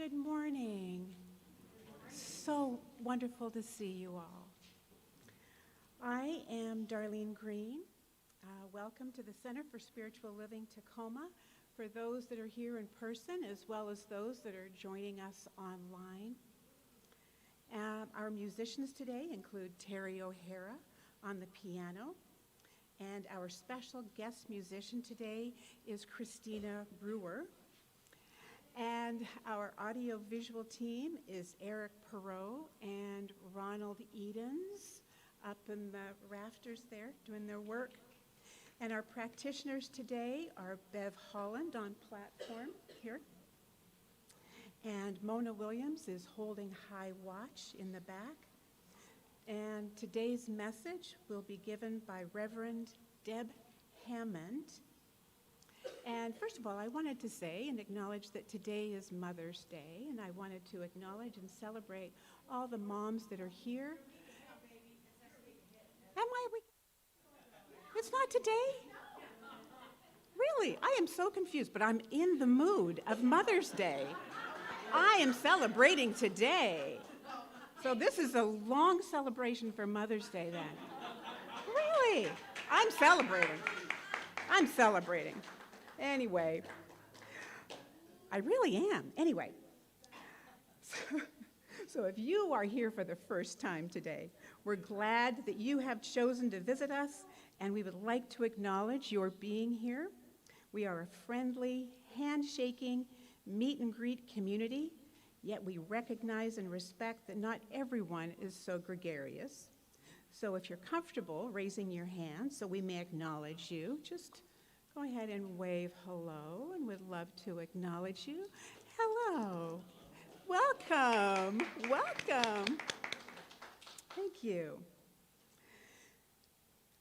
Good morning. So wonderful to see you all. I am Darlene Green. Welcome to the Center for Spiritual Living-Tacoma for those that are here in person as well as those that are joining us online. Our musicians today include Terry O'Hara on the piano, and our special guest musician today is Christina Brewer. And our audio-visual team is Erik Perrohe and Ronald up in the rafters there doing their work. And our practitioners today are Bev Holland on platform here. And Mona Williams is holding high watch in the back. And today's message will be given by Rev Deb Hammond. And first of all, I wanted to say and acknowledge that today is Mother's Day, and I wanted to acknowledge and celebrate all the moms that are here. It's not today? Really? I am so confused, but I'm in the mood of Mother's Day. I am celebrating today. So this is a long celebration for Mother's Day then. Really? I'm celebrating. Anyway, I really am. Anyway, so if you are here for the first time today, we're glad that you have chosen to visit us, and we would like to acknowledge your being here. We are a friendly, handshaking, meet and greet community, yet we recognize and respect that not everyone is so gregarious. So if you're comfortable raising your hand so we may acknowledge you, just go ahead and wave hello, and we'd love to acknowledge you. Hello. Welcome. Thank you.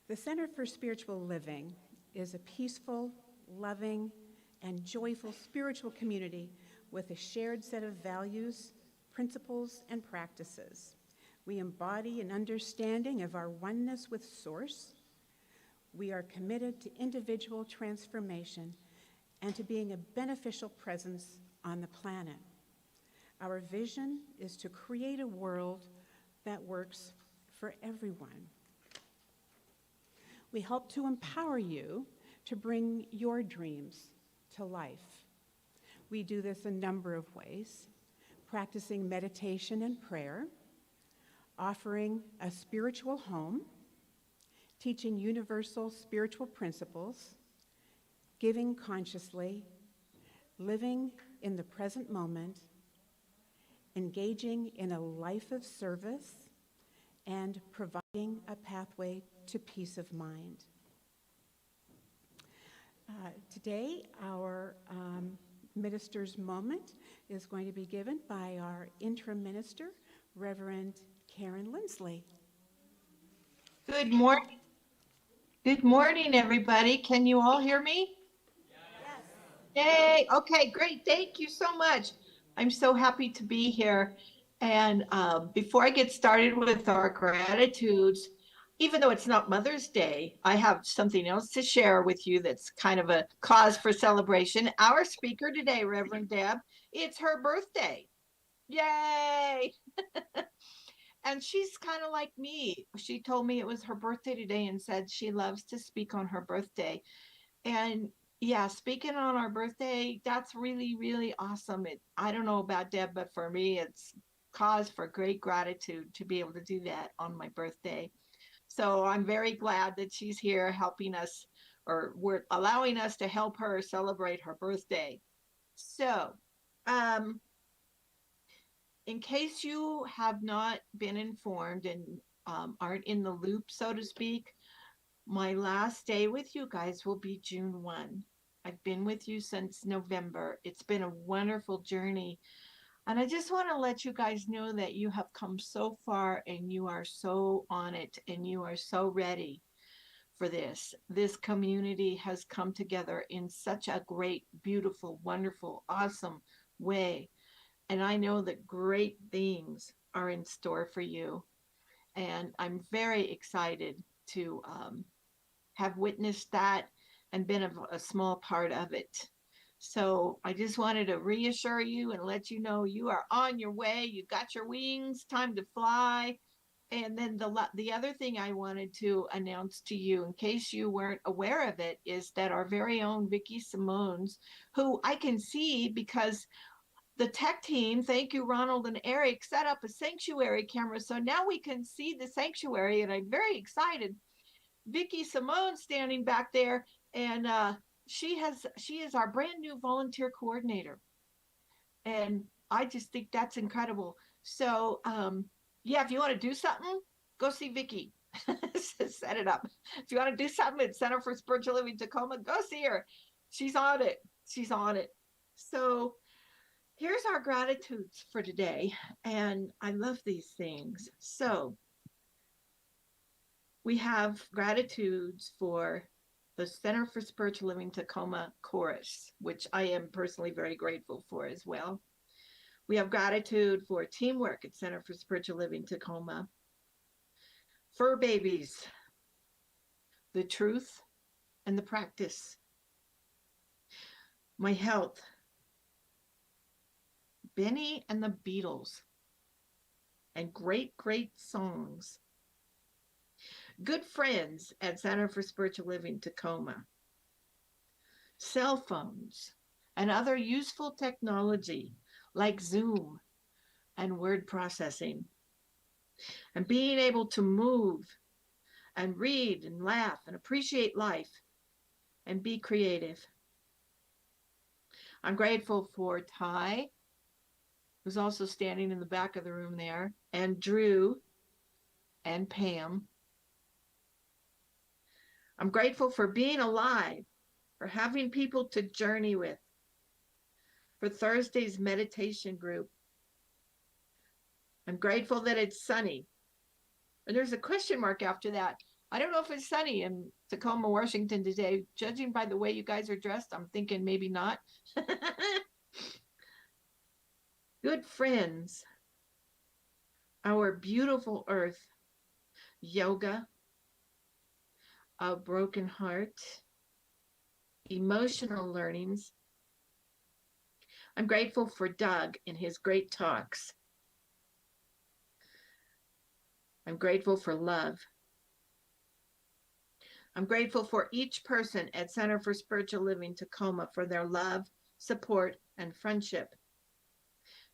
The Center for Spiritual Living is a peaceful, loving, and joyful spiritual community with a shared set of values, principles, and practices. We embody an understanding of our oneness with Source. We are committed to individual transformation and to being a beneficial presence on the planet. Our vision is to create a world that works for everyone. We help to empower you to bring your dreams to life. We do this a number of ways: practicing meditation and prayer, offering a spiritual home, teaching universal spiritual principles, giving consciously, living in the present moment, engaging in a life of service, and providing a pathway to peace of mind. Today, our minister's moment is going to be given by our interim minister, Reverend Karen Linsley. Good morning. Good morning, everybody. Can you all hear me? Yes. Yay. Okay, great. Thank you so much. I'm so happy to be here. And before I get started with our gratitudes, even though it's not Mother's Day, I have something else to share with you that's kind of a cause for celebration. Our speaker today, Reverend Deb, it's her birthday. Yay! And she's kind of like me. She told me it was her birthday today and said she loves to speak on her birthday. And yeah, speaking on our birthday, that's really, really awesome. I don't know about Deb, but for me, it's cause for great gratitude to be able to do that on my birthday. So I'm very glad that she's here helping us, or we're allowing us to help her celebrate her birthday. So, in case you have not been informed and aren't in the loop, so to speak, my last day with you guys will be June 1. I've been with you since November. It's been a wonderful journey. And I just want to let you guys know that you have come so far and you are so on it and you are so ready for this. This community has come together in such a great, beautiful, wonderful, awesome way. And I know that great things are in store for you. And I'm very excited to have witnessed that and been a small part of it. So I just wanted to reassure you and let you know you are on your way. You got your wings, time to fly. And then the other thing I wanted to announce to you, in case you weren't aware of it, is that our very own Vicky Simones, who I can see because the tech team, thank you, Ronald and Erik, set up a sanctuary camera. So now we can see the sanctuary, and I'm very excited. Vicky Simone standing back there, and she is our brand new volunteer coordinator, and I just think that's incredible. So yeah, if you want to do something, go see Vicky. Set it up. If you want to do something at Center for Spiritual Living Tacoma, go see her. She's on it. She's on it. So here's our gratitudes for today, and I love these things. So we have gratitudes for the Center for Spiritual Living Tacoma chorus, which I am personally very grateful for as well. We have gratitude for teamwork at Center for Spiritual Living Tacoma, fur babies, the truth and the practice, my health, Benny and the Beatles, and great, great songs. Good friends at Center for Spiritual Living Tacoma, cell phones, and other useful technology like Zoom and word processing, and being able to move and read and laugh and appreciate life and be creative. I'm grateful for Ty, who's also standing in the back of the room there, and Drew and Pam. I'm grateful for being alive, for having people to journey with, for Thursday's meditation group. I'm grateful that it's sunny. And there's a question mark after that. I don't know if it's sunny in Tacoma, Washington today. Judging by the way you guys are dressed, I'm thinking maybe not. Good friends, our beautiful earth, yoga, a broken heart, emotional learnings. I'm grateful for Doug and his great talks. I'm grateful for love. I'm grateful for each person at Center for Spiritual Living Tacoma for their love, support, and friendship.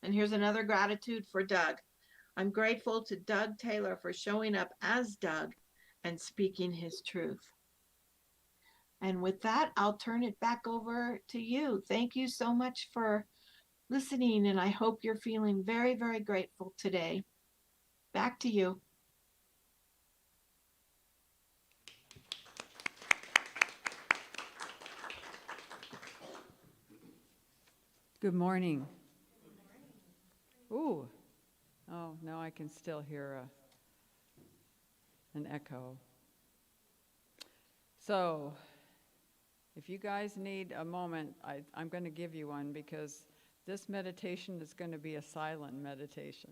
And here's another gratitude for Doug. I'm grateful to Doug Taylor for showing up as Doug and speaking his truth. And with that, I'll turn it back over to you. Thank you so much for listening, and I hope you're feeling very, very grateful today. Back to you. Good morning. Ooh. Oh, no, I can still hear an echo. So, if you guys need a moment, I'm going to give you one because this meditation is going to be a silent meditation.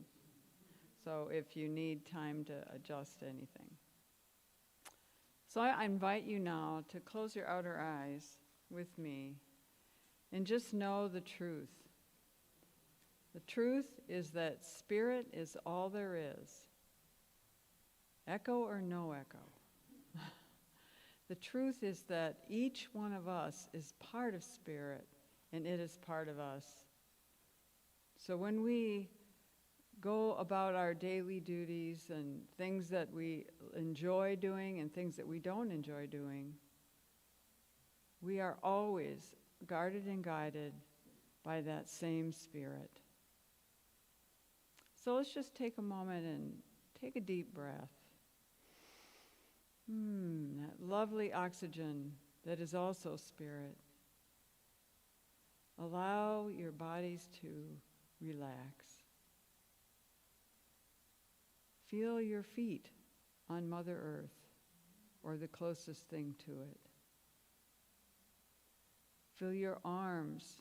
So if you need time to adjust anything. So I invite you now to close your outer eyes with me and just know the truth. The truth is that spirit is all there is. Echo or no echo. The truth is that each one of us is part of spirit, and it is part of us. So when we go about our daily duties and things that we enjoy doing and things that we don't enjoy doing, we are always guarded and guided by that same spirit. So let's just take a moment and take a deep breath. That lovely oxygen that is also spirit. Allow your bodies to relax. Feel your feet on Mother Earth or the closest thing to it. Feel your arms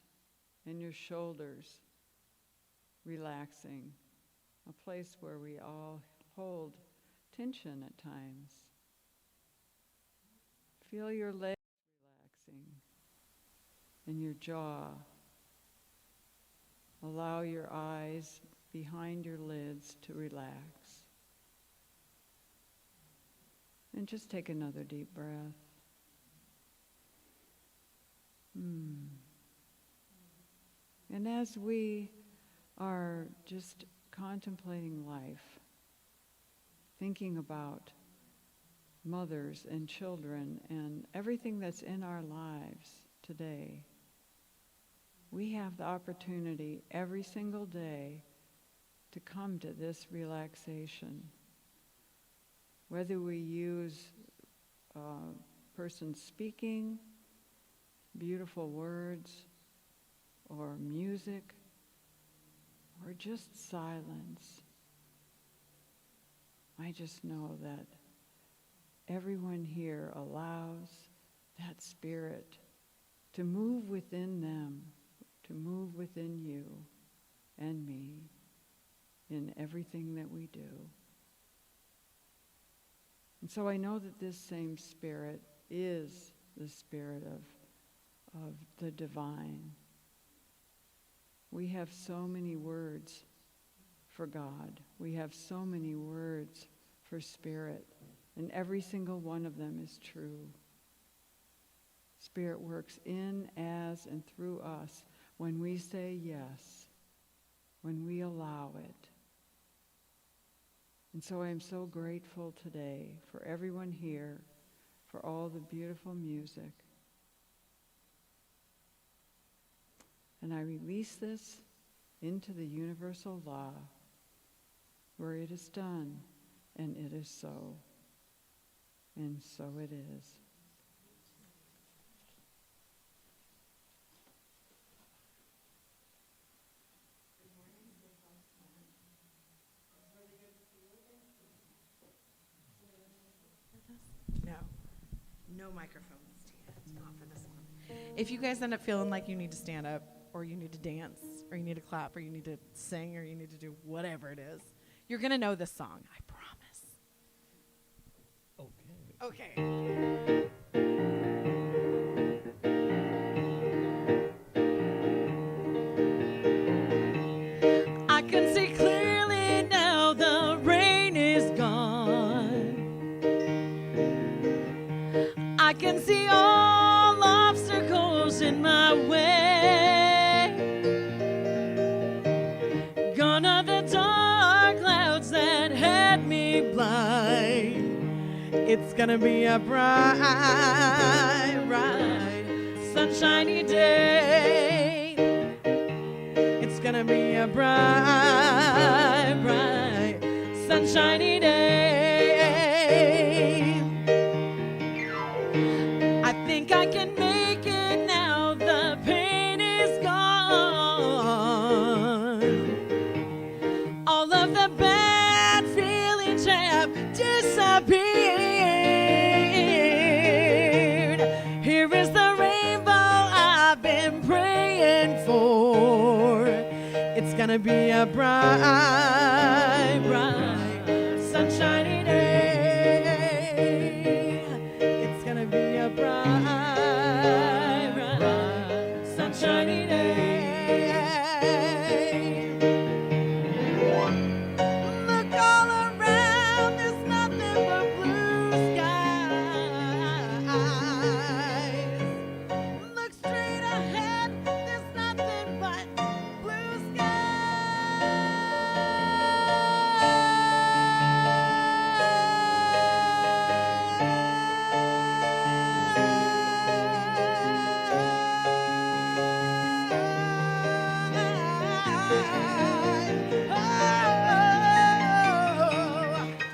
and your shoulders relaxing, a place where we all hold tension at times. Feel your legs relaxing, and your jaw. Allow your eyes behind your lids to relax. And just take another deep breath. And as we are just contemplating life, thinking about mothers and children and everything that's in our lives today, we have the opportunity every single day to come to this relaxation. Whether we use person speaking, beautiful words, or music, or just silence, I just know that everyone here allows that spirit to move within them, to move within you and me in everything that we do. And so I know that this same spirit is the spirit of the divine. We have so many words for God. We have so many words for spirit, and every single one of them is true. Spirit works in, as, and through us when we say yes, when we allow it. And so I am so grateful today for everyone here, for all the beautiful music. And I release this into the universal law, where it is done, and it is so. And so it is. No microphone stands, not for this one. If you guys end up feeling like you need to stand up, or you need to dance, or you need to clap, or you need to sing, or you need to do whatever it is, you're going to know this song, I promise. Okay. I can see clearly now the rain is gone. I can see all obstacles in my way. Gone are the dark clouds that had me blind. It's gonna be a bright, bright, sunshiny day. It's gonna be a bright, bright, sunshiny day. I think I can make it now, the pain is gone. All of the bad feelings have disappeared. Here is the rainbow I've been praying for. It's gonna be a bright, bright, sunshiny day. It's gonna be a bright, bright, sunshiny day. Look all around, there's nothing but blue skies. Look straight ahead, there's nothing but blue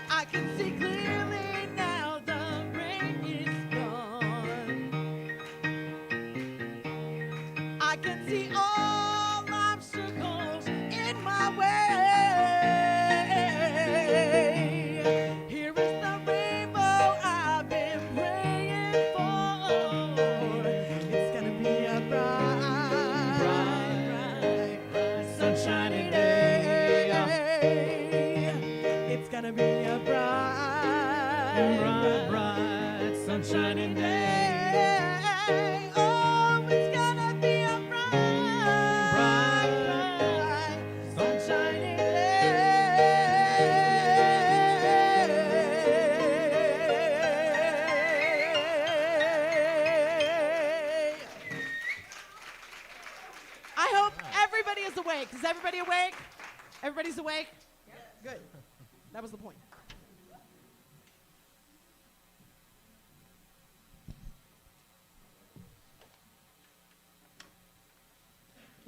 I can see clearly now, the rain is gone. I can see all obstacles in my way. Here is the rainbow I've been praying for. It's gonna be a bright, bright, bright, sunshiny day. It's gonna be a bright, bright, bright, sunshiny day. Oh, it's gonna be awake. Is everybody awake? Everybody's awake? Good. That was the point.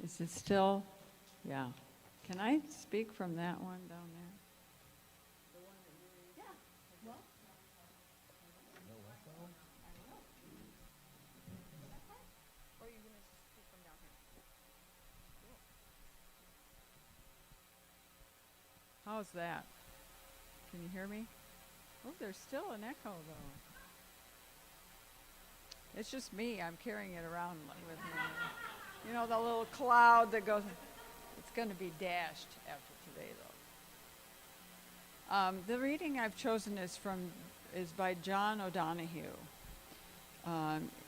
Is it still? Yeah. Can I speak from that one down there? How's that? Can you hear me? Oh, there's still an echo, though. It's just me. I'm carrying it around with me. You know, the little cloud that goes. It's going to be dashed after today, though. The reading I've chosen is by John O'Donohue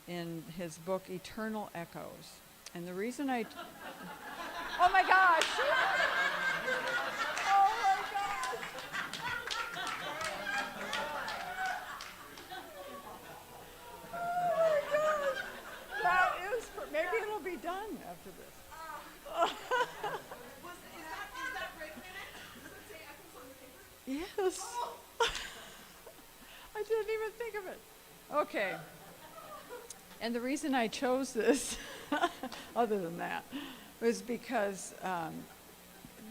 in his book Eternal Echoes. And the reason oh my gosh! Maybe it'll be done after this. Is that break minute? Does it say echoes on the paper? Yes. Oh. I didn't even think of it. Okay. And the reason I chose this, other than that, was because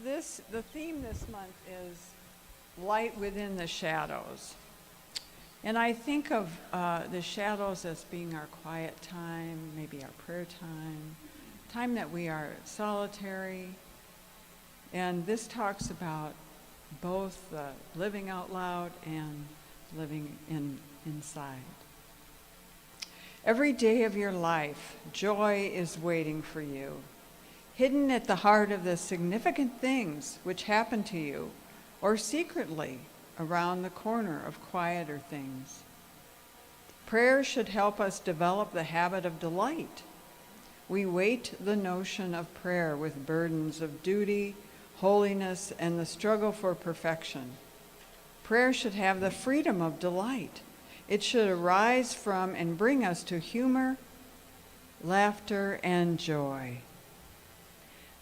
the theme this month is light within the shadows. And I think of the shadows as being our quiet time, maybe our prayer time that we are solitary. And this talks about both living out loud and living inside. Every day of your life, joy is waiting for you, hidden at the heart of the significant things which happen to you, or secretly around the corner of quieter things. Prayer should help us develop the habit of delight. We weight the notion of prayer with burdens of duty, holiness, and the struggle for perfection. Prayer should have the freedom of delight. It should arise from and bring us to humor, laughter, and joy.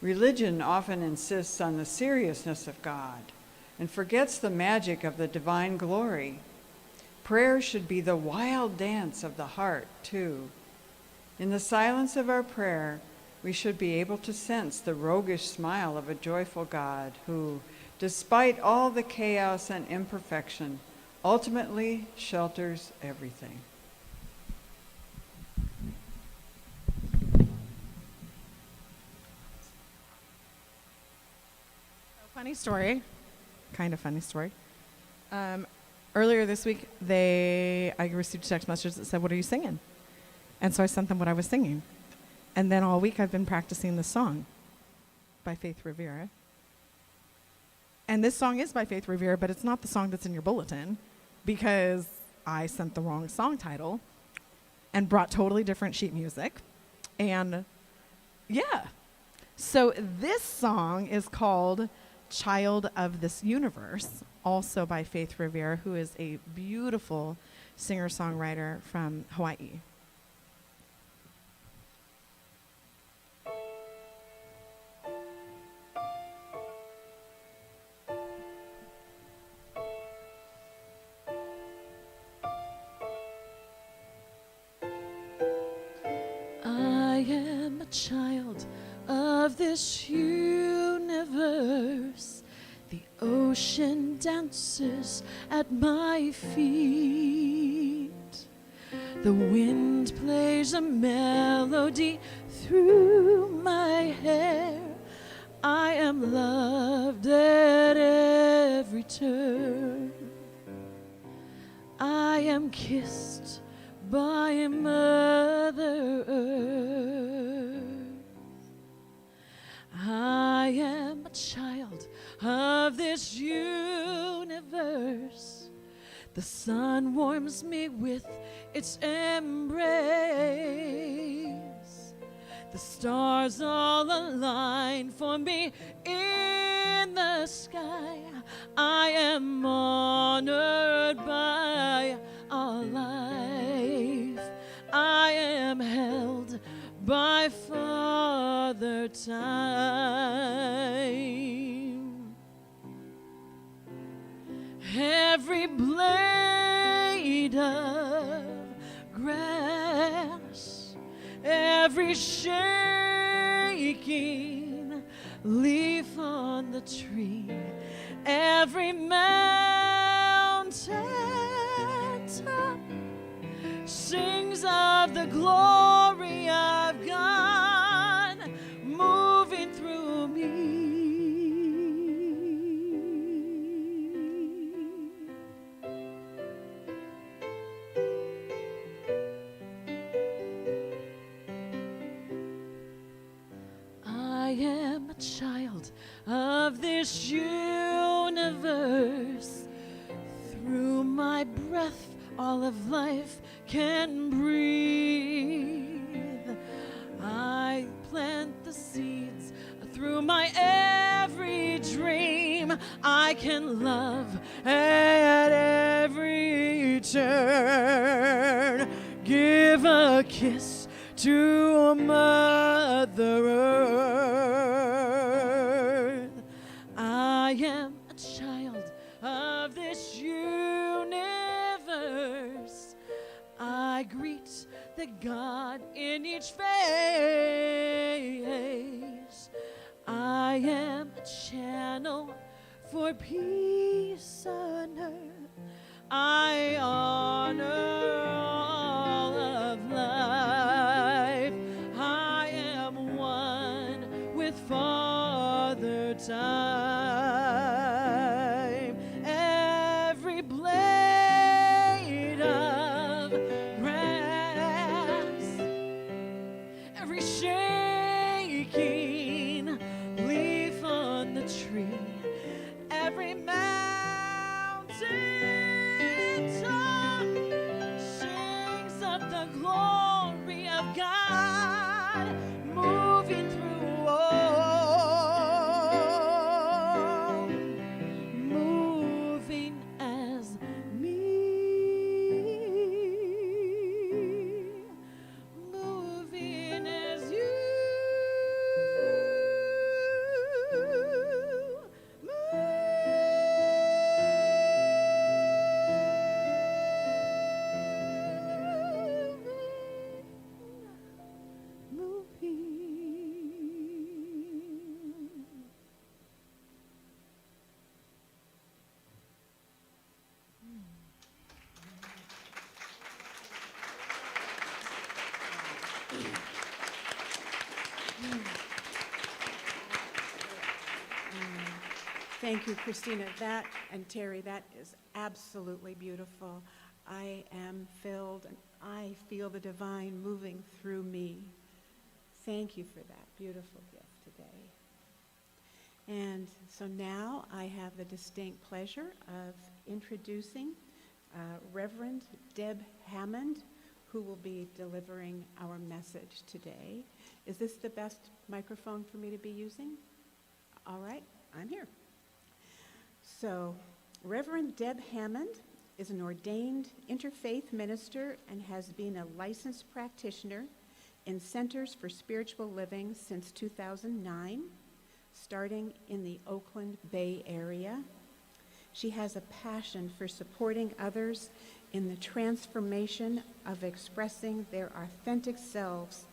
Religion often insists on the seriousness of God and forgets the magic of the divine glory. Prayer should be the wild dance of the heart, too. In the silence of our prayer, we should be able to sense the roguish smile of a joyful God who, despite all the chaos and imperfection, ultimately shelters everything. Funny story. Kind of funny story. Earlier this week, I received a text message that said, "What are you singing?" And so I sent them what I was singing. And then all week I've been practicing this song by Faith Rivera. And this song is by Faith Rivera, but it's not the song that's in your bulletin because I sent the wrong song title and brought totally different sheet music. And yeah. So this song is called Child of This Universe, also by Faith Rivera, who is a beautiful singer-songwriter from Hawaii. I am a child of this universe. The ocean dances at my feet. The wind plays a melody through my hair. I am loved at every turn. I am kissed by Mother Earth. I am a child of this universe. The sun warms me with its embrace. The stars all align for me in the sky. I am honored by our life. I am held by Father Time. shaking leaf on the tree, every mountain top sings of the glory of God moving through me. I am a child of this universe. Through my breath, all of life can breathe. I plant the seeds through my every dream. I can love at every turn. Give a kiss to Mother Earth. I am a child of this universe. I greet the God in each face. I am a channel for peace on earth. I honor all of life. I am one with Father Time. Every blade of grass, every shaking leaf on the tree, every mountain top sings of the glory of God moving through all, moving as me, moving as you. Thank you, Christina. That, and Terry, that is absolutely beautiful. I am filled and I feel the divine moving through me. Thank you for that beautiful gift today. And so now I have the distinct pleasure of introducing Reverend Deb Hammond, who will be delivering our message today. Is this the best microphone for me to be using? All right, I'm here. So, Reverend Deb Hammond is an ordained interfaith minister and has been a licensed practitioner in Centers for Spiritual Living since 2009, starting in the Oakland Bay Area. She has a passion for supporting others in the transformation of expressing their authentic selves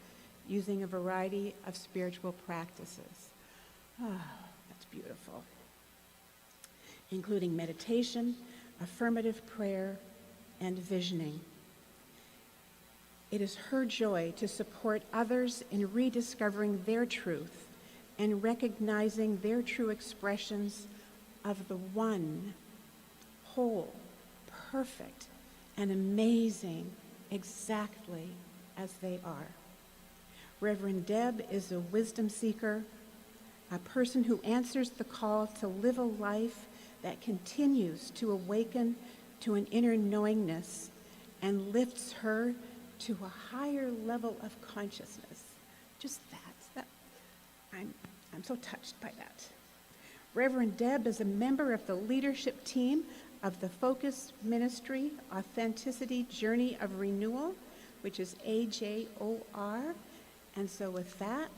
using a variety of spiritual practices. That's beautiful. Including meditation, affirmative prayer, and visioning. It is her joy to support others in rediscovering their truth and recognizing their true expressions of the one, whole, perfect, and amazing exactly as they are. Reverend Deb is a wisdom seeker, a person who answers the call to live a life that continues to awaken to an inner knowingness and lifts her to a higher level of consciousness. Just that. I'm so touched by that. Reverend Deb is a member of the leadership team of the Focus Ministry Authenticity Journey of Renewal, which is AJOR. And so with that,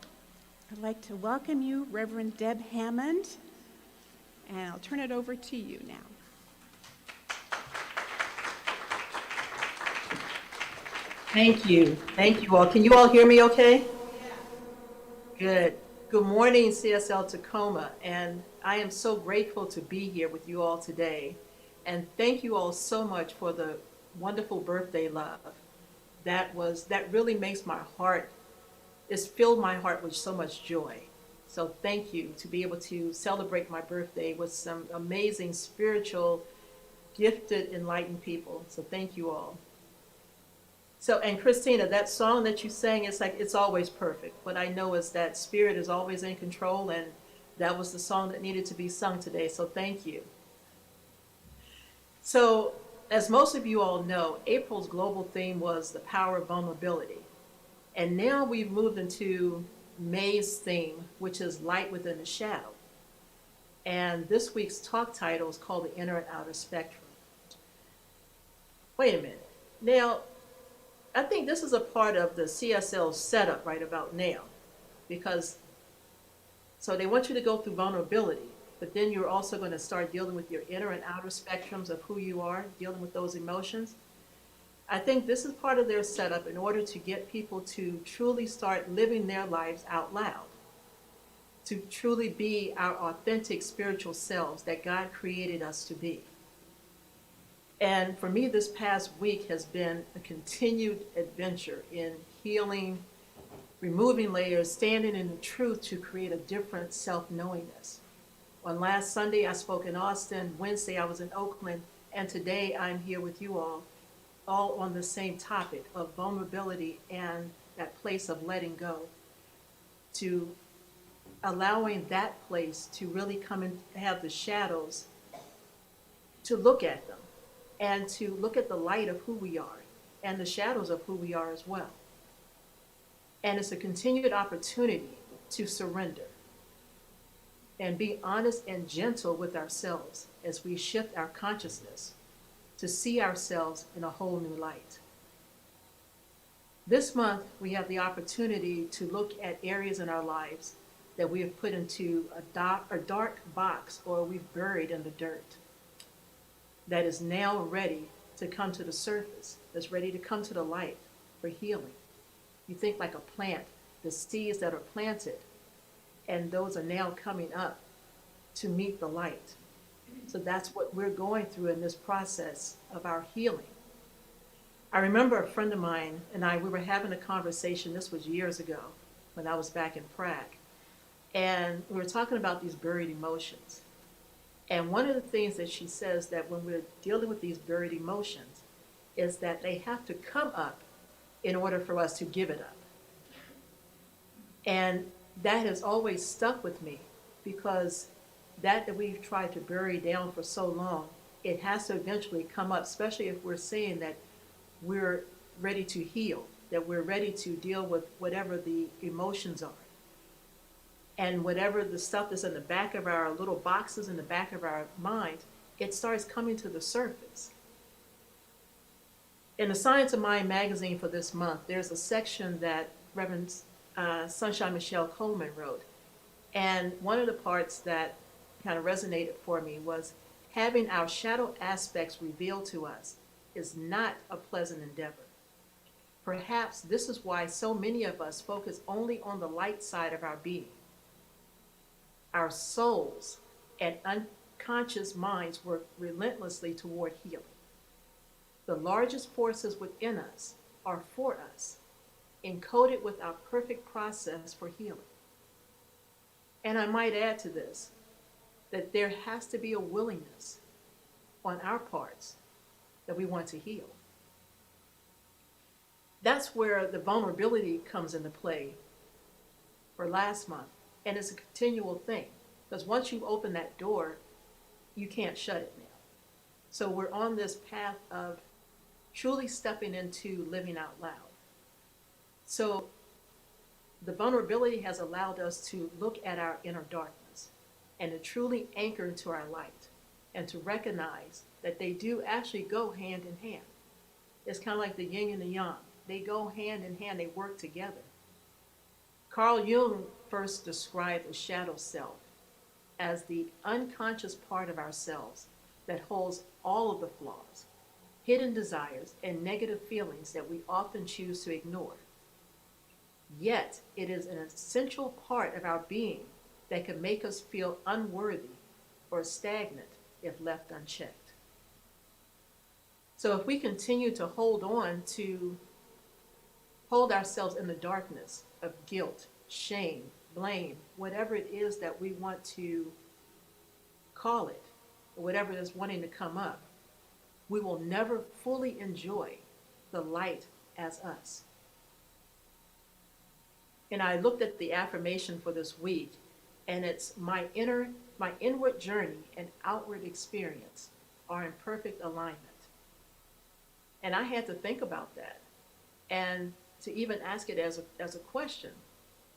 I'd like to welcome you, Reverend Deb Hammond, and I'll turn it over to you now. Thank you. Thank you all. Can you all hear me okay? Good. Good morning, CSL Tacoma, and I am so grateful to be here with you all today. And thank you all so much for the wonderful birthday love. That really makes my heart, it's filled my heart with so much joy. So thank you to be able to celebrate my birthday with some amazing spiritual, gifted, enlightened people. So thank you all. So, and Christina, that song that you sang, it's like, it's always perfect. What I know is that Spirit is always in control, and that was the song that needed to be sung today. So thank you. So, as most of you all know, April's global theme was the power of vulnerability. And now we've moved into May's theme, which is light within the shadow. And this week's talk title is called The Inner and Outer Spectrum. Wait a minute. Now, I think this is a part of the CSL setup right about now, because so they want you to go through vulnerability, but then you're also going to start dealing with your inner and outer spectrums of who you are, dealing with those emotions. I think this is part of their setup in order to get people to truly start living their lives out loud, to truly be our authentic spiritual selves that God created us to be. And for me, this past week has been a continued adventure in healing, removing layers, standing in the truth to create a different self-knowingness. On last Sunday, I spoke in Austin. Wednesday, I was in Oakland. And today, I'm here with you all on the same topic of vulnerability and that place of letting go, to allowing that place to really come and have the shadows, to look at them, and to look at the light of who we are and the shadows of who we are as well. And it's a continued opportunity to surrender and be honest and gentle with ourselves as we shift our consciousness to see ourselves in a whole new light. This month, we have the opportunity to look at areas in our lives that we have put into a dark box, or we've buried in the dirt, that is now ready to come to the surface, that's ready to come to the light for healing. You think like a plant, the seeds that are planted, and those are now coming up to meet the light. So that's what we're going through in this process of our healing. I remember a friend of mine and we were having a conversation, this was years ago when I was back in Prague, and we were talking about these buried emotions. And one of the things that she says, that when we're dealing with these buried emotions, is that they have to come up in order for us to give it up. And that has always stuck with me, because that we've tried to bury down for so long, it has to eventually come up, especially if we're saying that we're ready to heal, that we're ready to deal with whatever the emotions are. And whatever the stuff that's in the back of our little boxes in the back of our mind, it starts coming to the surface. In the Science of Mind magazine for this month, there's a section that Reverend Sunshine Michelle Coleman wrote. And one of the parts that kind of resonated for me was, having our shadow aspects revealed to us is not a pleasant endeavor. Perhaps this is why so many of us focus only on the light side of our being. Our souls and unconscious minds work relentlessly toward healing. The largest forces within us are for us, encoded with our perfect process for healing. And I might add to this, that there has to be a willingness on our parts that we want to heal. That's where the vulnerability comes into play for last month. And it's a continual thing, because once you open that door, you can't shut it now. So we're on this path of truly stepping into living out loud. So the vulnerability has allowed us to look at our inner darkness and to truly anchor into our light, and to recognize that they do actually go hand in hand. It's kind of like the yin and the yang. They go hand in hand, they work together. Carl Jung first described the shadow self as the unconscious part of ourselves that holds all of the flaws, hidden desires, and negative feelings that we often choose to ignore. Yet, it is an essential part of our being that can make us feel unworthy or stagnant if left unchecked. So if we continue to hold ourselves in the darkness of guilt, shame, blame, whatever it is that we want to call it, or whatever is wanting to come up, we will never fully enjoy the light as us. And I looked at the affirmation for this week, and it's my inward journey and outward experience are in perfect alignment. And I had to think about that, and to even ask it as a question.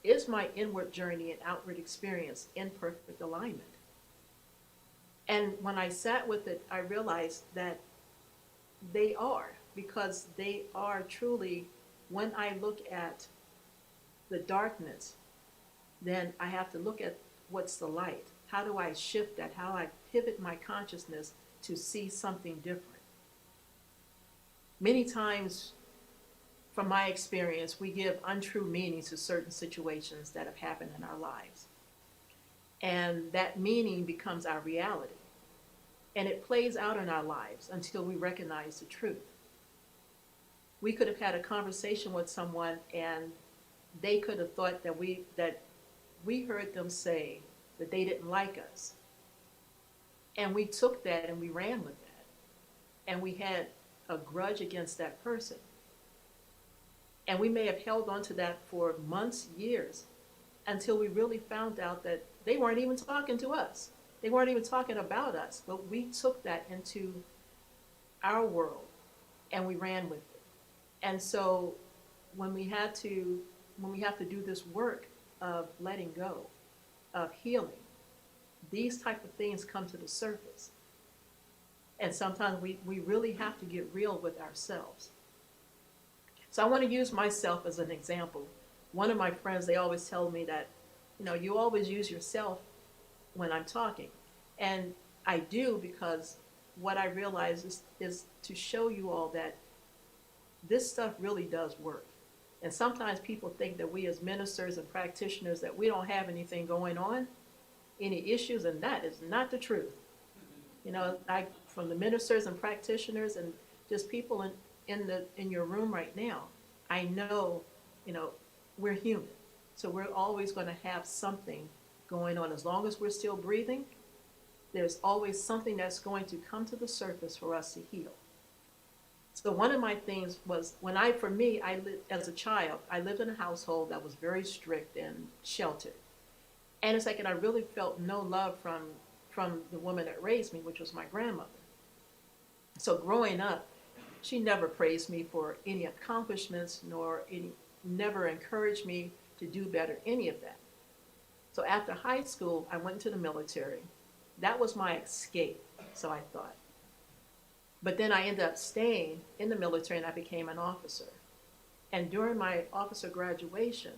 Is my inward journey and outward experience in perfect alignment? And when I sat with it, I realized that they are, because they are truly, when I look at the darkness, then I have to look at what's the light. How do I shift that? How do I pivot my consciousness to see something different? Many times, from my experience, we give untrue meanings to certain situations that have happened in our lives. And that meaning becomes our reality. And it plays out in our lives until we recognize the truth. We could have had a conversation with someone, and they could have thought that we heard them say that they didn't like us. And we took that and we ran with that. And we had a grudge against that person. And we may have held on to that for months, years, until we really found out that they weren't even talking to us. They weren't even talking about us, but we took that into our world and we ran with it. And so when we have to do this work of letting go, of healing, these type of things come to the surface. And sometimes we really have to get real with ourselves. So I want to use myself as an example. One of my friends, they always tell me that, you always use yourself when I'm talking. And I do, because what I realize is to show you all that this stuff really does work. And sometimes people think that we as ministers and practitioners, that we don't have anything going on, any issues, and that is not the truth. From the ministers and practitioners and just people in your room right now, I know, we're human. So we're always going to have something going on. As long as we're still breathing, there's always something that's going to come to the surface for us to heal. So one of my things was, as a child, I lived in a household that was very strict and sheltered. And it's like, and I really felt no love from the woman that raised me, which was my grandmother. So growing up, she never praised me for any accomplishments, never encouraged me to do better, any of that. So after high school, I went into the military. That was my escape, so I thought. But then I ended up staying in the military and I became an officer. And during my officer graduation,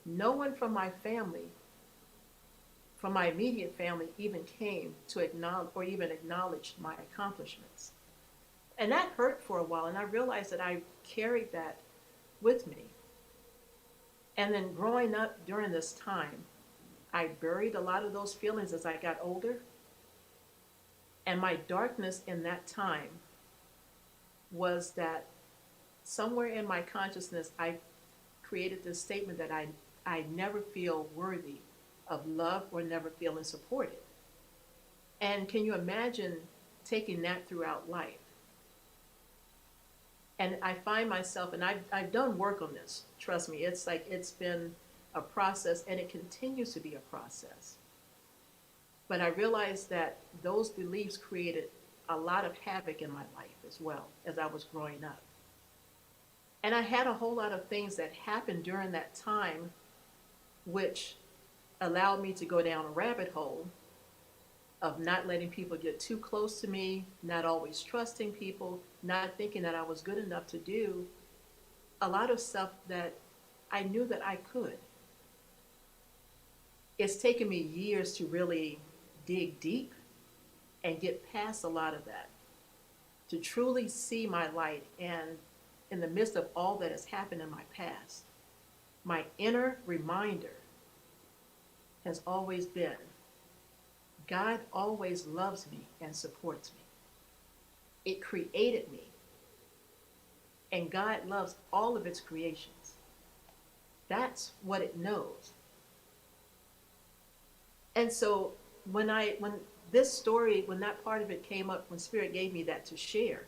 no one from my family, from my immediate family, even came to acknowledge my accomplishments. And that hurt for a while, and I realized that I carried that with me. And then growing up during this time, I buried a lot of those feelings as I got older. And my darkness in that time was that somewhere in my consciousness, I created this statement that I never feel worthy of love or never feeling supported. And can you imagine taking that throughout life? And I find myself, and I've done work on this, trust me, it's been a process, and it continues to be a process. But I realized that those beliefs created a lot of havoc in my life as well as I was growing up. And I had a whole lot of things that happened during that time which allowed me to go down a rabbit hole of not letting people get too close to me, not always trusting people, not thinking that I was good enough to do a lot of stuff that I knew that I could. It's taken me years to really dig deep and get past a lot of that, to truly see my light, and in the midst of all that has happened in my past, my inner reminder has always been, God always loves me and supports me. It created me, and God loves all of its creations. That's what it knows. And so when this story, when that part of it came up, when Spirit gave me that to share,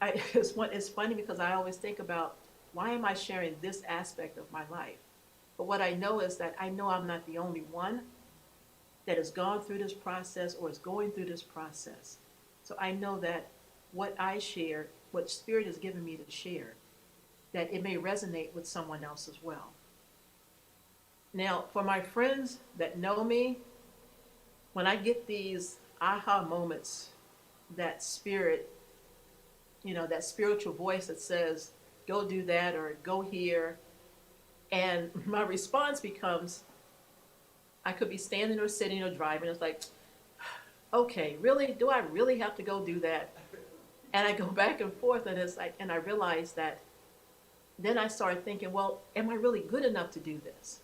it's funny because I always think about, why am I sharing this aspect of my life? But what I know is that I know I'm not the only one that has gone through this process or is going through this process. So I know that what I share, what Spirit has given me to share, that it may resonate with someone else as well. Now, for my friends that know me, when I get these aha moments, that Spirit, that spiritual voice that says, go do that or go here, and my response becomes, I could be standing or sitting or driving. It's like, okay, really? Do I really have to go do that? And I go back and forth, and it's like, and I realize that then I started thinking, well, am I really good enough to do this?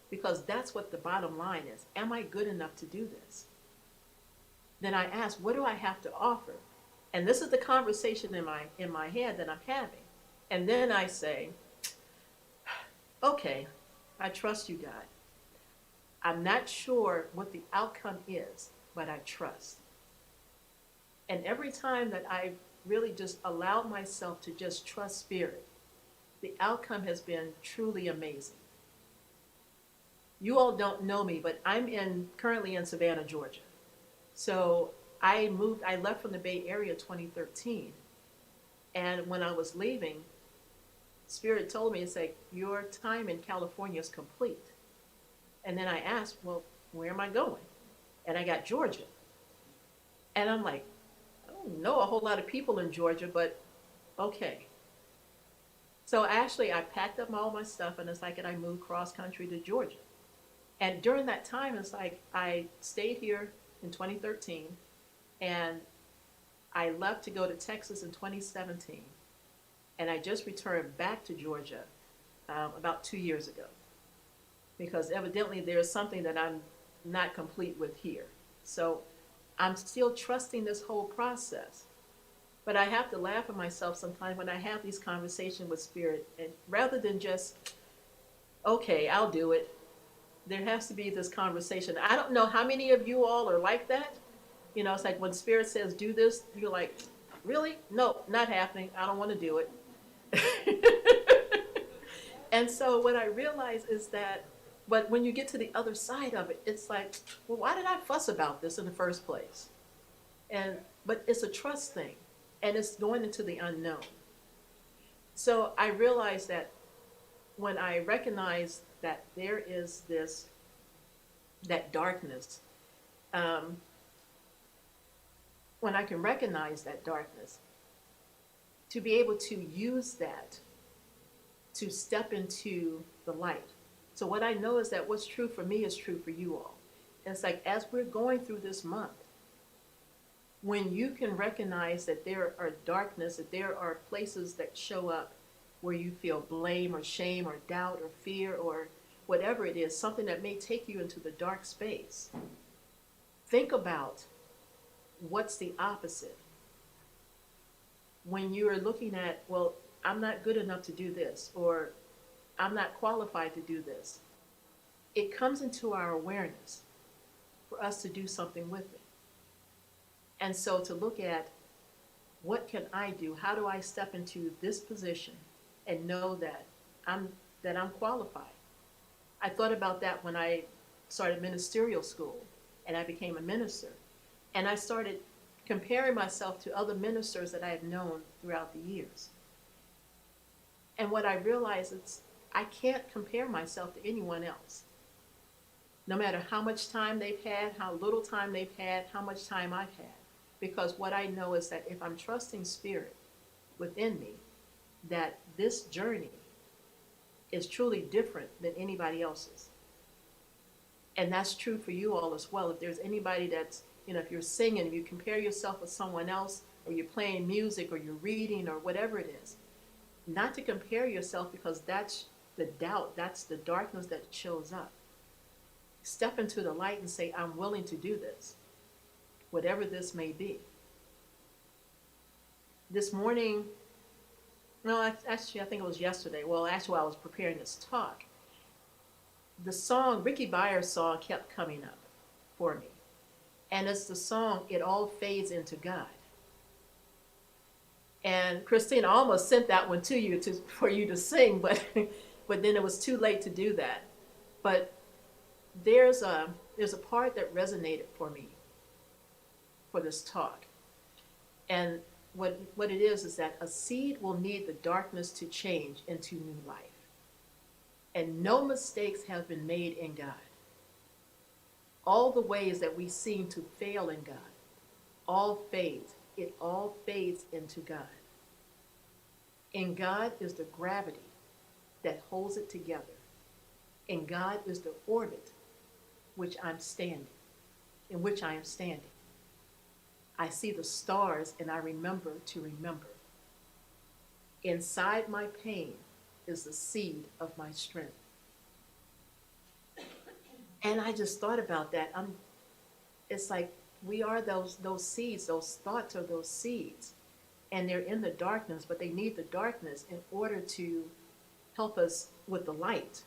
Because that's what the bottom line is. Am I good enough to do this? Then I ask, what do I have to offer? And this is the conversation in my head that I'm having. And then I say, okay, I trust you, God. I'm not sure what the outcome is, but I trust. And every time that I've really just allowed myself to just trust Spirit, the outcome has been truly amazing. You all don't know me, but I'm currently in Savannah, Georgia. So I left from the Bay Area 2013. And when I was leaving, Spirit told me, it's like, your time in California is complete. And then I asked, well, where am I going? And I got Georgia. And I'm like, I don't know a whole lot of people in Georgia, but okay. So actually, I packed up all my stuff, and it's like, and I moved cross country to Georgia. And during that time, it's like, I stayed here in 2013, and I left to go to Texas in 2017. And I just returned back to Georgia about 2 years ago, because evidently there's something that I'm not complete with here. So I'm still trusting this whole process. But I have to laugh at myself sometimes when I have these conversations with Spirit, and rather than just, okay, I'll do it, there has to be this conversation. I don't know how many of you all are like that. It's like when Spirit says do this, you're like, really? No, not happening. I don't want to do it. And so what I realize is that, but when you get to the other side of it, it's like, well, why did I fuss about this in the first place? But it's a trust thing, and it's going into the unknown. So I realized that when I recognize that there is that darkness, when I can recognize that darkness, to be able to use that to step into the light. So what I know is that what's true for me is true for you all. And it's like, as we're going through this month, when you can recognize that there are darkness, that there are places that show up where you feel blame or shame or doubt or fear or whatever it is, something that may take you into the dark space, think about what's the opposite. When you are looking at, well, I'm not good enough to do this, or I'm not qualified to do this, it comes into our awareness for us to do something with it. And so to look at, what can I do? How do I step into this position and know that I'm qualified? I thought about that when I started ministerial school and I became a minister. And I started comparing myself to other ministers that I had known throughout the years. And what I realized is I can't compare myself to anyone else. No matter how much time they've had, how little time they've had, how much time I've had. Because what I know is that if I'm trusting Spirit within me, that this journey is truly different than anybody else's. And that's true for you all as well. If there's anybody that's, if you're singing, if you compare yourself with someone else, or you're playing music, or you're reading, or whatever it is, not to compare yourself, because that's the doubt, that's the darkness that shows up. Step into the light and say, I'm willing to do this, whatever this may be. This morning, no, actually, I think it was yesterday. Well, actually, while I was preparing this talk, the song, Ricky Byers' song, kept coming up for me. And it's the song, It All Fades Into God. And Christina, I almost sent that one to you for you to sing, but then it was too late to do that. But there's a part that resonated for me for this talk. And what it is that a seed will need the darkness to change into new life. And no mistakes have been made in God. All the ways that we seem to fail in God, all fades. It all fades into God. In God is the gravity that holds it together. In God is the orbit in which I am standing. I see the stars and I remember to remember. Inside my pain is the seed of my strength. And I just thought about that. It's like we are those seeds, those thoughts are those seeds. And they're in the darkness, but they need the darkness in order to help us with the light.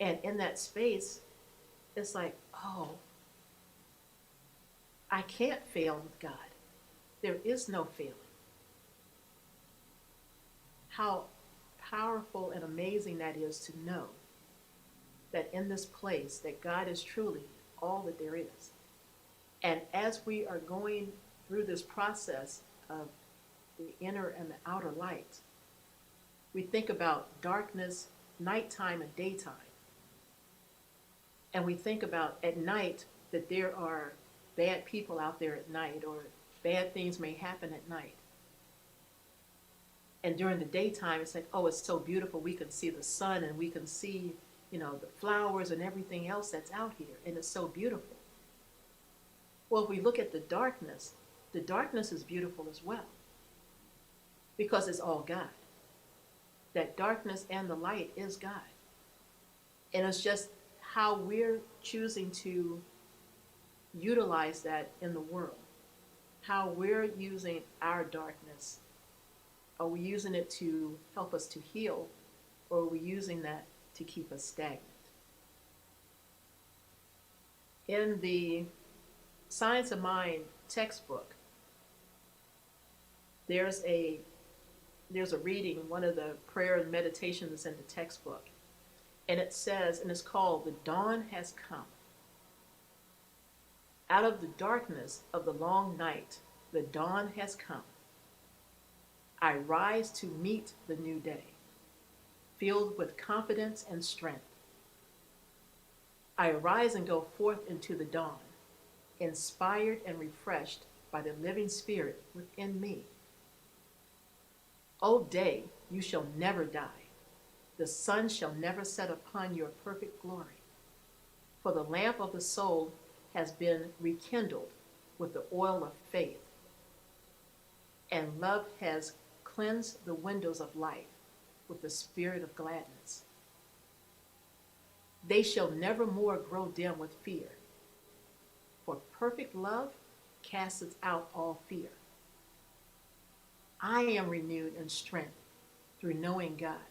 And in that space, it's like, oh, I can't fail with God. There is no failing. How powerful and amazing that is to know that in this place that God is truly all that there is. And as we are going through this process of the inner and the outer light, we think about darkness, nighttime and daytime. And we think about at night that there are bad people out there at night, or bad things may happen at night. And during the daytime, it's like, oh, it's so beautiful. We can see the sun and we can see, the flowers and everything else that's out here. And it's so beautiful. Well, if we look at the darkness is beautiful as well. Because it's all God. That darkness and the light is God. And it's just how we're choosing to utilize that in the world. How we're using our darkness. Are we using it to help us to heal, or are we using that to keep us stagnant? In the Science of Mind textbook, there's a reading, one of the prayer and meditations in the textbook, and it says, and it's called, "The Dawn Has Come. Out of the darkness of the long night, the dawn has come. I rise to meet the new day, filled with confidence and strength. I arise and go forth into the dawn, inspired and refreshed by the living spirit within me. O day, you shall never die. The sun shall never set upon your perfect glory. For the lamp of the soul has been rekindled with the oil of faith, and love has cleansed the windows of life with the spirit of gladness. They shall never more grow dim with fear, for perfect love casteth out all fear. I am renewed in strength through knowing God.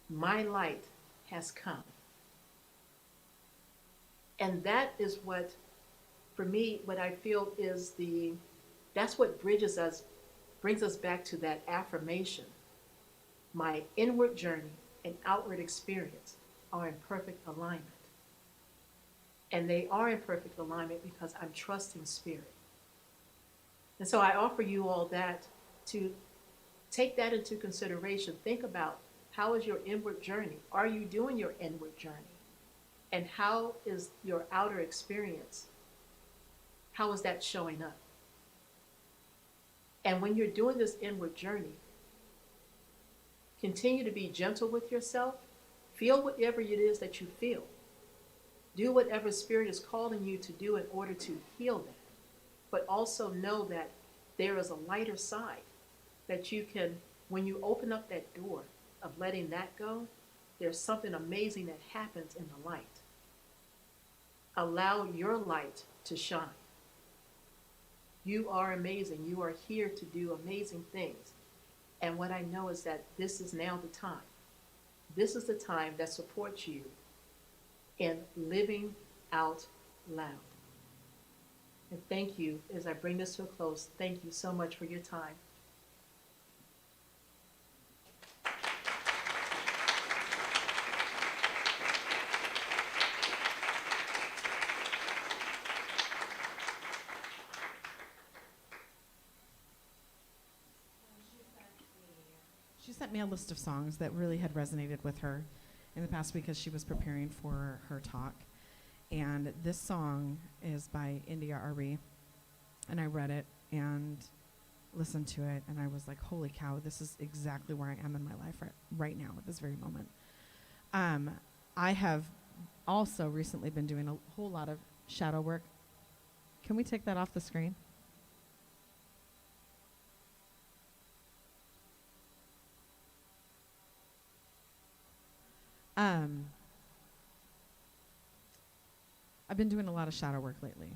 My light has come." And that is what, for me, what I feel is that's what brings us back to that affirmation. My inward journey and outward experience are in perfect alignment. And they are in perfect alignment because I'm trusting Spirit. And so I offer you all that to take that into consideration. Think about, how is your inward journey? Are you doing your inward journey? And how is your outer experience? How is that showing up? And when you're doing this inward journey, continue to be gentle with yourself. Feel whatever it is that you feel. Do whatever Spirit is calling you to do in order to heal that. But also know that there is a lighter side that you can when you open up that door of letting that go, there's something amazing that happens in the light. Allow your light to shine. You are amazing. You are here to do amazing things. And what I know is that this is now the time. This is the time that supports you in living out loud. And thank you, as I bring this to a close, thank you so much for your time. She sent me a list of songs that really had resonated with her in the past week as she was preparing for her talk. And this song is by India Ari. And I read it and listened to it, and I was like, holy cow, this is exactly where I am in my life right now at this very moment. I have also recently been doing a whole lot of shadow work. Can we take that off the screen? I've been doing a lot of shadow work lately.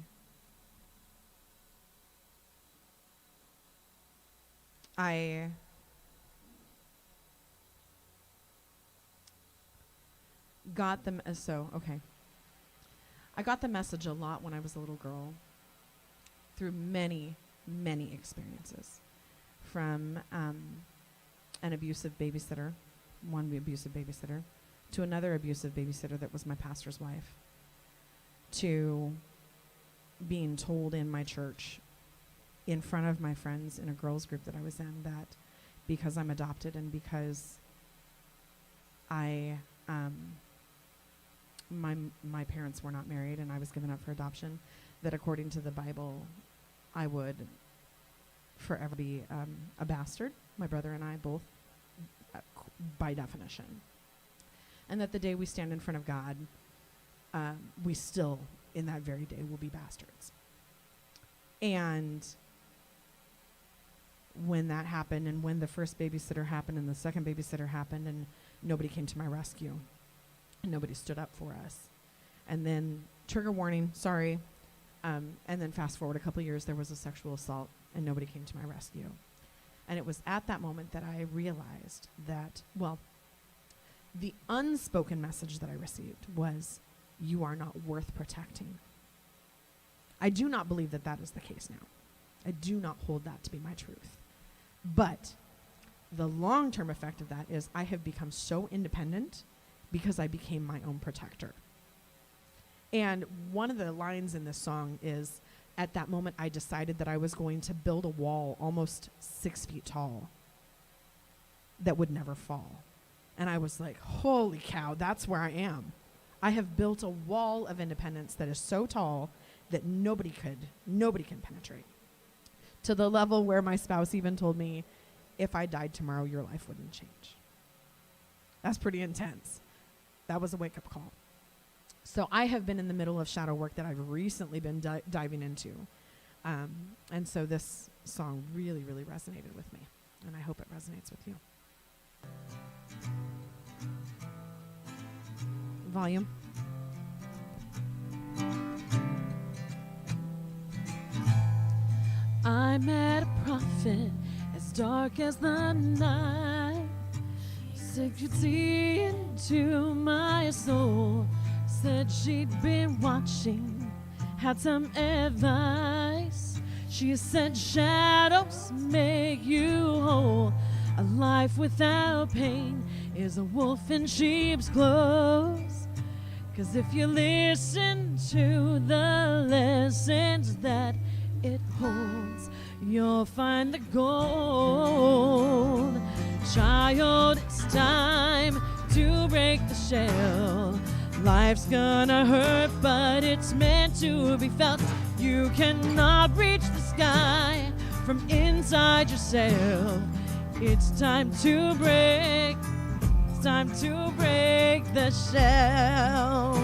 I got the I got the message a lot when I was a little girl through many, many experiences. From an abusive babysitter, one abusive babysitter, to another abusive babysitter that was my pastor's wife, to being told in my church, in front of my friends in a girls group that I was in, that because I'm adopted and because I, my parents were not married and I was given up for adoption, that according to the Bible, I would forever be a bastard, my brother and I both, by definition. And that the day we stand in front of God, we still, in that very day, will be bastards. And when that happened, and when the first babysitter happened, and the second babysitter happened, and nobody came to my rescue, and nobody stood up for us. And then, trigger warning, sorry, and then fast forward a couple years, there was a sexual assault, and nobody came to my rescue. And it was at that moment that I realized that, well, the unspoken message that I received was, you are not worth protecting. I do not believe that that is the case now. I do not hold that to be my truth. But the long-term effect of that is I have become so independent because I became my own protector. And one of the lines in this song is, at that moment I decided that I was going to build a wall almost 6 feet tall that would never fall. And I was like, holy cow, that's where I am. I have built a wall of independence that is so tall that nobody can penetrate. To the level where my spouse even told me, if I died tomorrow, your life wouldn't change. That's pretty intense. That was a wake-up call. So I have been in the middle of shadow work that I've recently been diving into. And so this song really, really resonated with me. And I hope it resonates with you. Volume. I met a prophet as dark as the night. Said you'd see into my soul. Said she'd been watching, had some advice. She said shadows make you whole. A life without pain is a wolf in sheep's clothes. 'Cause if you listen to the lessons that it holds, you'll find the gold. Child, it's time to break the shell. Life's gonna hurt, but it's meant to be felt. You cannot reach the sky from inside yourself. It's time to break. It's time to break the shell.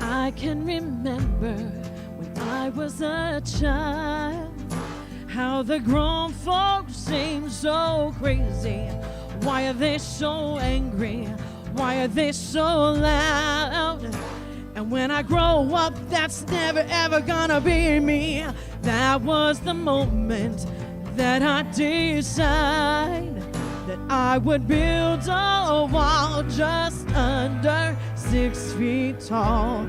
I can remember when I was a child, How the grown folks seem so crazy. Why are they so angry? Why are they so loud? And when I grow up, that's never ever gonna be me. That was the moment that I decided that I would build a wall just under 6 feet tall,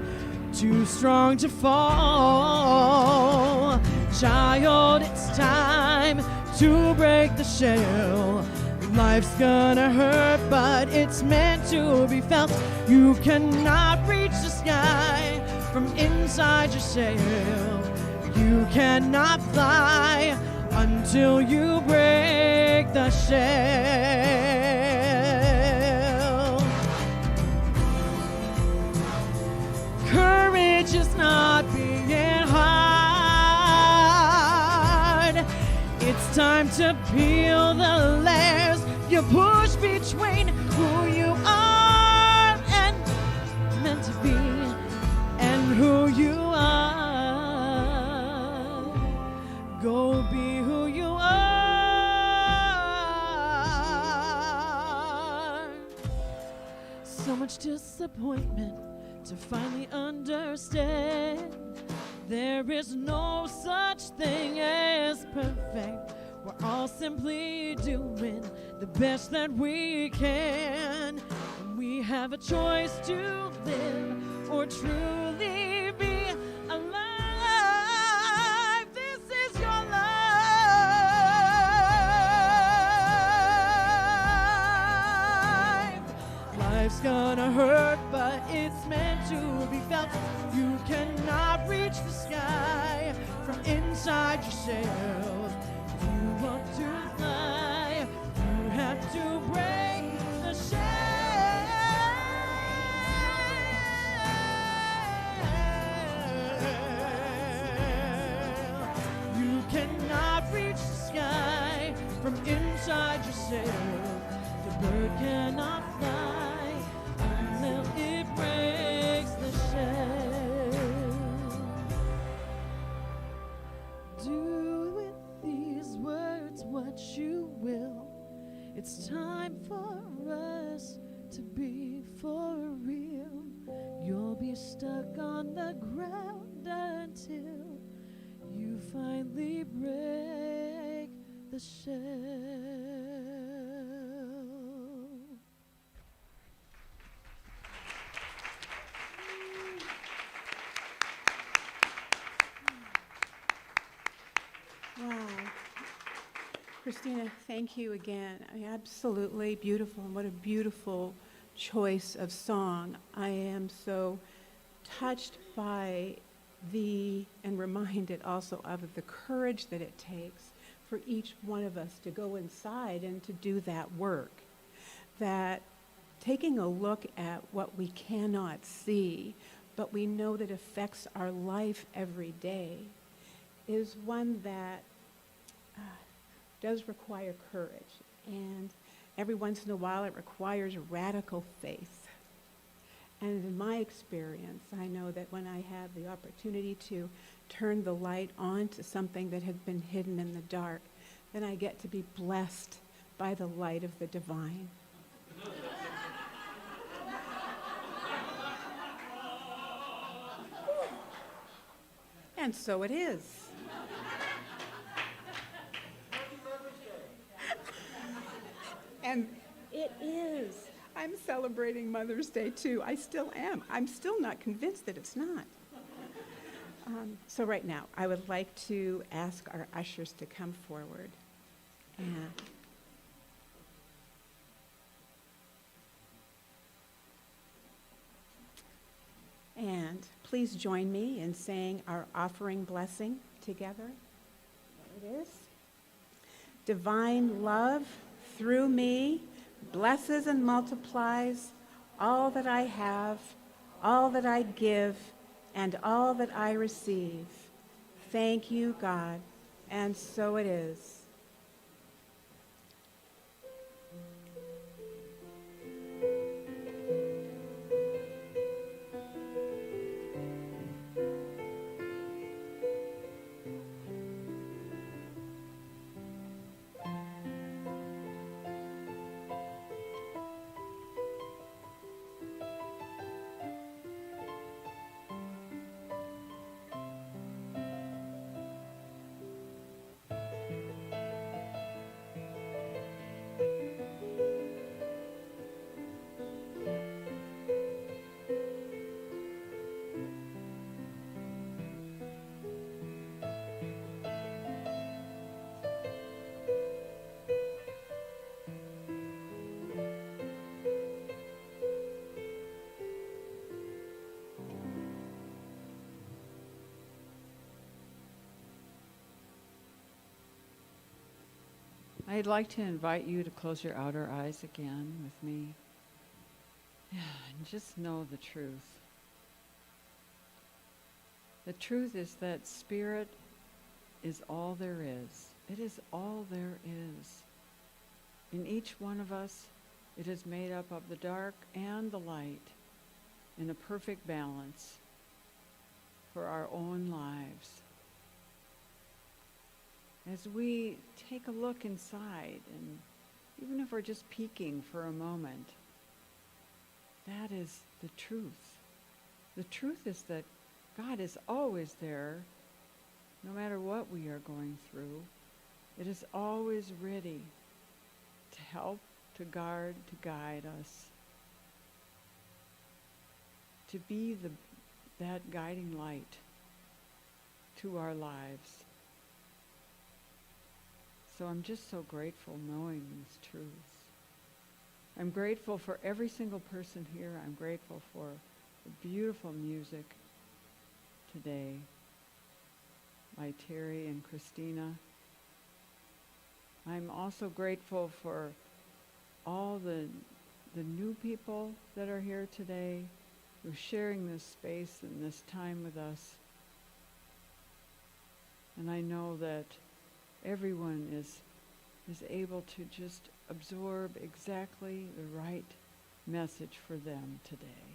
too strong to fall. Child, it's time to break the shell. Life's gonna hurt, but it's meant to be felt. You cannot reach the sky from inside your shell. You cannot fly until you break the shell. Courage is not being hard. It's time to peel the layers you push between who you are and meant to be and who you are. Go be who you are. So much disappointment to finally understand there is no such thing as perfect. We're all simply doing the best that we can. And we have a choice to live or truly be alive. This is your life. Life's gonna hurt, but it's meant to be felt. You cannot reach the sky from inside yourself. If you want to fly, you have to break the shell. You cannot reach the sky from inside yourself. The bird cannot fly until it breaks the shell. Do with these words what you will. It's time for us to be for real. You'll be stuck on the ground until you finally break the shell. Wow. Christina, thank you again. Absolutely beautiful, and what a beautiful choice of song. I am so touched by and reminded also of the courage that it takes for each one of us to go inside and to do that work. That taking a look at what we cannot see, but we know that affects our life every day, is one that does require courage. And every once in a while it requires radical faith. And in my experience, I know that when I have the opportunity to turn the light on to something that had been hidden in the dark, then I get to be blessed by the light of the divine. And so it is. And it is. I'm celebrating Mother's Day too. I still am. I'm still not convinced that it's not. So right now, I would like to ask our ushers to come forward. And please join me in saying our offering blessing together. There it is. Divine love through me blesses and multiplies all that I have, all that I give, and all that I receive. Thank you, God. And so it is. I'd like to invite you to close your outer eyes again with me. Yeah, and just know the truth. The truth is that spirit is all there is. It is all there is. In each one of us, it is made up of the dark and the light in a perfect balance for our own lives. As we take a look inside, and even if we're just peeking for a moment, that is the truth. The truth is that God is always there, no matter what we are going through. It is always ready to help, to guard, to guide us, to be that guiding light to our lives. So I'm just so grateful knowing these truths. I'm grateful for every single person here. I'm grateful for the beautiful music today by Terry and Christina. I'm also grateful for all the new people that are here today who are sharing this space and this time with us. And I know that everyone is able to just absorb exactly the right message for them today.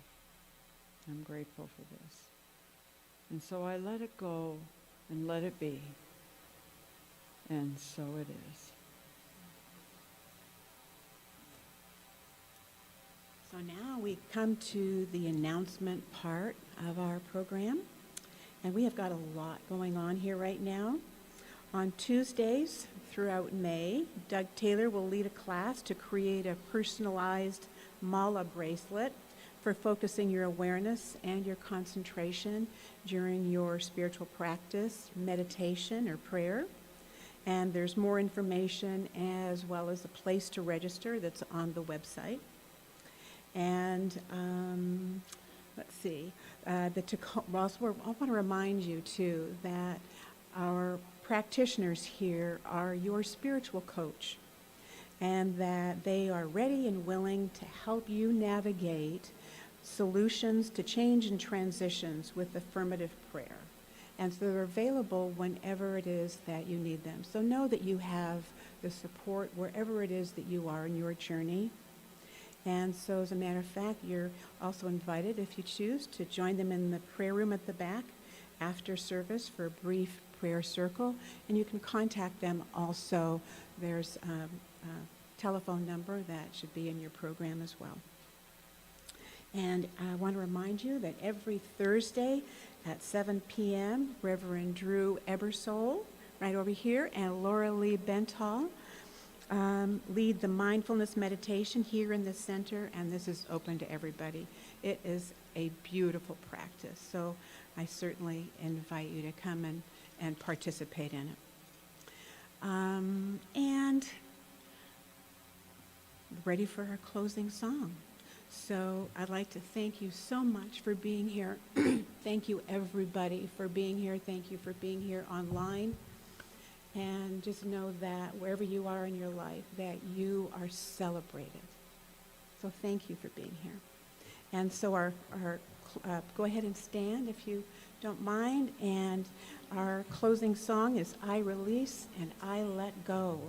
I'm grateful for this. And so I let it go and let it be. And so it is. So now we come to the announcement part of our program. And we have got a lot going on here right now. On Tuesdays throughout May, Doug Taylor will lead a class to create a personalized mala bracelet for focusing your awareness and your concentration during your spiritual practice, meditation, or prayer. And there's more information as well as a place to register that's on the website. And let's see, I want to remind you too that our practitioners here are your spiritual coach, and that they are ready and willing to help you navigate solutions to change and transitions with affirmative prayer. And so they're available whenever it is that you need them. So know that you have the support wherever it is that you are in your journey. And so as a matter of fact, you're also invited, if you choose, to join them in the prayer room at the back after service for a brief prayer circle. And you can contact them also. There's a telephone number that should be in your program as well. And I want to remind you that every Thursday at 7 p.m., Reverend Drew Ebersole, right over here, and Laura Lee Benthal lead the mindfulness meditation here in the center, and this is open to everybody. It is a beautiful practice, so I certainly invite you to come and participate in it. And ready for our closing song. So I'd like to thank you so much for being here. Thank you, everybody, for being here. Thank you for being here online. And just know that wherever you are in your life, that you are celebrated. So thank you for being here. And so go ahead and stand if you don't mind. And our closing song is I Release and I Let Go.